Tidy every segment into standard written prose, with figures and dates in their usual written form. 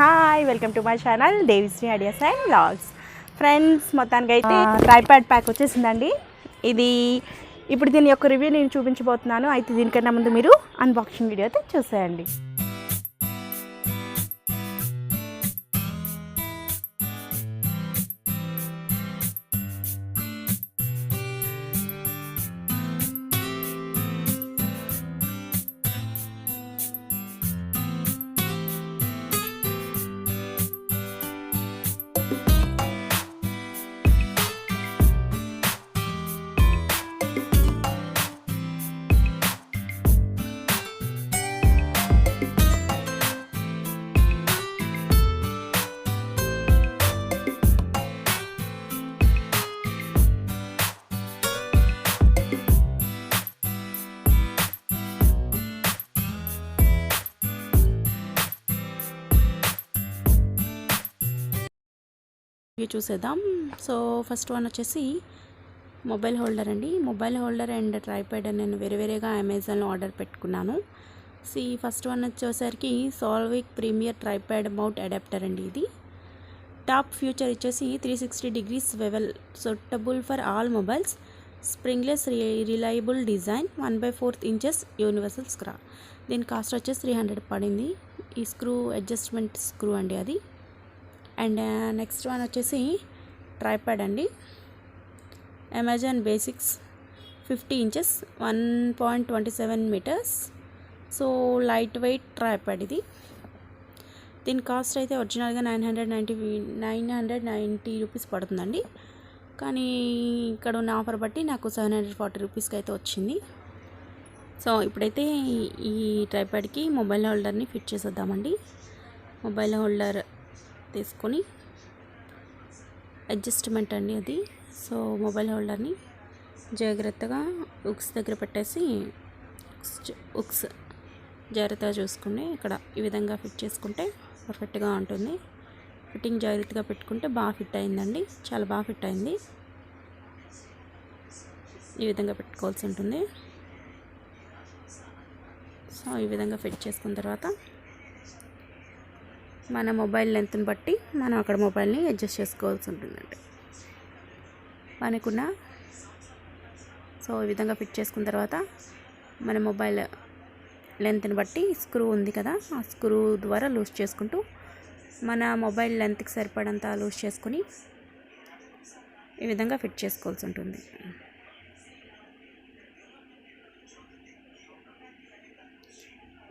Hi welcome to my channel Devishri ideas and vlogs. Friends, మొత్తానికి అయితే tripod pack వచ్చేసిందండి. ఇది ఇప్పుడు దీని యొక్క రివ్యూ నేను చూపించబోతున్నాను. అయితే దీనికన్నా ముందు మీరు అన్బాక్సింగ్ వీడియో అయితే చూసేయండి. చూసేద్దాం. సో ఫస్ట్ వన్ వచ్చేసి మొబైల్ హోల్డర్ అండి. మొబైల్ హోల్డర్ అండ్ ట్రైపాడ్ నేను వేరేగా అమెజాన్లో ఆర్డర్ పెట్టుకున్నాను. ఫస్ట్ వన్ వచ్చేసరికి సాల్విక్ ప్రీమియర్ ట్రైపాడ్ మౌంట్ అడాప్టర్ అండి. ఇది టాప్ ఫ్యూచర్ వచ్చేసి 360 degrees swivel, suitable for all mobiles, springless reliable design, 1/4 inches universal screw. దీని కాస్ట్ వచ్చేసి 300 పడింది. ఈ స్క్రూ అడ్జస్ట్మెంట్ స్క్రూ అండి అది. అండ్ నెక్స్ట్ వన్ వచ్చేసి ట్రైపాడ్ అండి. Amazon basics 50 inches 1.27 meters. So light weight tripod ఇది. దీని కాస్ట్ అయితే ఒరిజినల్గా 990 రూపీస్ పడుతుందండి. కానీ ఇక్కడ ఉన్న ఆఫర్ బట్టి నాకు 740 రూపీస్కి అయితే వచ్చింది. సో ఇప్పుడైతే ఈ ట్రైపాడ్కి మొబైల్ హోల్డర్ని ఫిట్ చేసేద్దామండి. మొబైల్ హోల్డర్ తీసుకొని అడ్జస్ట్మెంట్ అండి అది. సో మొబైల్ హోల్డర్ని జాగ్రత్తగా ఉక్స్ దగ్గర పెట్టేసి ఉక్స్ జాగ్రత్తగా చూసుకుని ఇక్కడ ఈ విధంగా ఫిట్ చేసుకుంటే పర్ఫెక్ట్గా ఉంటుంది. ఫిట్టింగ్ జాగ్రత్తగా పెట్టుకుంటే బాగా ఫిట్ అయిందండి, చాలా బాగా ఫిట్ అయింది. ఈ విధంగా పెట్టుకోవాల్సి ఉంటుంది. సో ఈ విధంగా ఫిట్ చేసుకున్న తర్వాత మన మొబైల్ లెంత్ని బట్టి మనం అక్కడ మొబైల్ని అడ్జస్ట్ చేసుకోవాల్సి ఉంటుందండి మనకున్న. సో ఈ విధంగా ఫిట్ చేసుకున్న తర్వాత మన మొబైల్ లెంత్ని బట్టి స్క్రూ ఉంది కదా, ఆ స్క్రూ ద్వారా లూజ్ చేసుకుంటూ మన మొబైల్ లెంత్కి సరిపడంత లూజ్ చేసుకొని ఈ విధంగా ఫిట్ చేసుకోవాల్సి ఉంటుంది.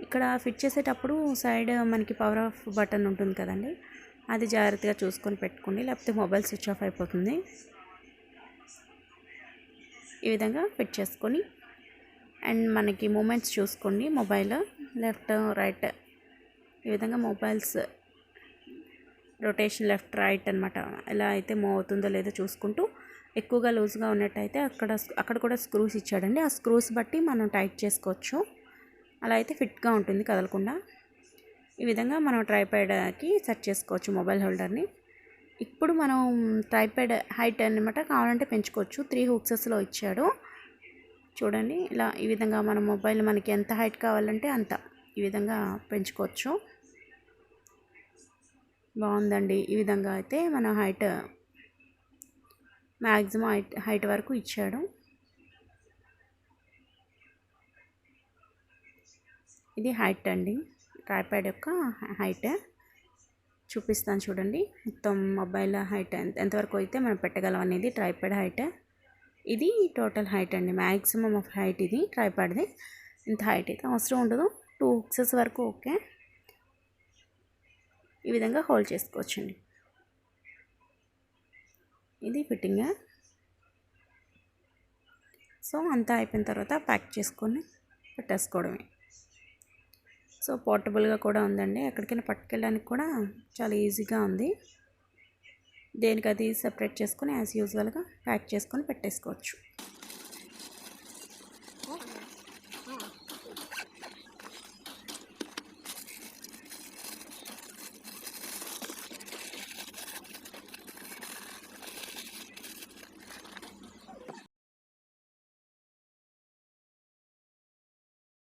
ఇక్కడ ఫిట్ చేసేటప్పుడు సైడ్ మనకి పవర్ ఆఫ్ బటన్ ఉంటుంది కదండి, అది జాగ్రత్తగా చూసుకొని పెట్టుకోండి, లేకపోతే మొబైల్ స్విచ్ ఆఫ్ అయిపోతుంది. ఈ విధంగా ఫిట్ చేసుకొని అండ్ మనకి మూమెంట్స్ చూసుకోండి. మొబైల్ లెఫ్ట్ రైట్ ఈ విధంగా మొబైల్స్ రొటేషన్ లెఫ్ట్ రైట్ అనమాట. ఎలా అయితే మూవ్ అవుతుందో లేదో చూసుకుంటూ, ఎక్కువగా లూజ్గా ఉన్నట్టయితే అక్కడ కూడా స్క్రూస్ ఇచ్చాడండి. ఆ స్క్రూస్ బట్టి మనం టైట్ చేసుకోవచ్చు. అలా అయితే ఫిట్గా ఉంటుంది కదలకుండా. ఈ విధంగా మనం ట్రైపాడ్కి సెట్ చేసుకోవచ్చు మొబైల్ హోల్డర్ని. ఇప్పుడు మనం ట్రైపాడ్ హైట్ అన్నమాట కావాలంటే పెంచుకోవచ్చు. 3 hooksలో ఇచ్చాడు చూడండి. ఇలా ఈ విధంగా మన మొబైల్ మనకి ఎంత హైట్ కావాలంటే అంత ఈ విధంగా పెంచుకోవచ్చు. బాగుందండి. ఈ విధంగా అయితే మన హైట్ మ్యాక్సిమం హైట్ వరకు ఇచ్చాడు. ఇది హైట్ అండి, ట్రైపాడ్ యొక్క హైట్ చూపిస్తాను చూడండి. మొత్తం మొబైల్ హైట్ ఎంతవరకు అయితే మనం పెట్టగలం అనేది ట్రైపాడ్ హైట్. ఇది టోటల్ హైట్ అండి, మ్యాక్సిమం ఆఫ్ హైట్ ఇది ట్రైపాడ్ది. ఇంత హైట్ అయితే అవసరం ఉండదు, 2 hooks వరకు ఓకే. ఈ విధంగా హోల్డ్ చేసుకోవచ్చండి. ఇది ఫిట్టింగ్. సో అంతా అయిపోయిన తర్వాత ప్యాక్ చేసుకొని పెట్టేసుకోవడమే. సో పోర్టబుల్గా కూడా ఉందండి, ఎక్కడికైనా పట్టుకెళ్ళడానికి కూడా చాలా ఈజీగా ఉంది. దేనికి అది సెపరేట్ చేసుకొని యాజ్ యూజువల్గా ప్యాక్ చేసుకొని పెట్టేసుకోవచ్చు.